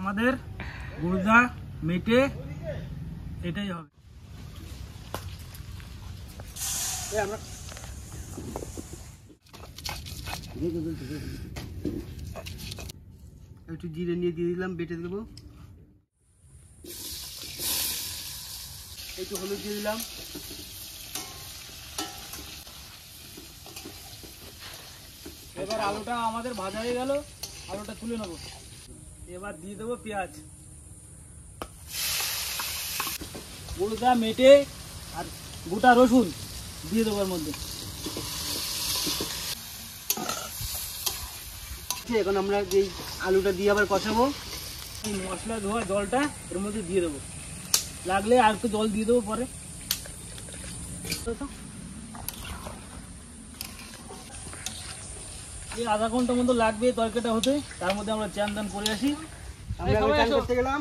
আমাদের গুর্দা মেটে এটাই হবে। একটু জিরে নিয়ে দিয়ে দিলাম, বেটে দেবো। একটু হলুদ দিয়ে দিলাম। এবার আলুটা আমাদের ভাজা হয়ে গেল, আলুটা তুলে নেবো। এবার দিয়ে দেবো পেঁয়াজ, গুঁড়া মেটে আর গোটা রসুন দিয়ে দেবো এর মধ্যে। এখন আমরা এই আলুটা দিয়ে আবার কষাবো। এই মশলা ধোয়া জলটা এর মধ্যে দিয়ে দেবো, লাগলে আর একটু জল দিয়ে দেবো পরে। এই আধা ঘন্টার মতো লাগবে তরকারিটা হতে, তার মধ্যে আমরা চান দান করে আসি। আমরা চান করতে গেলাম।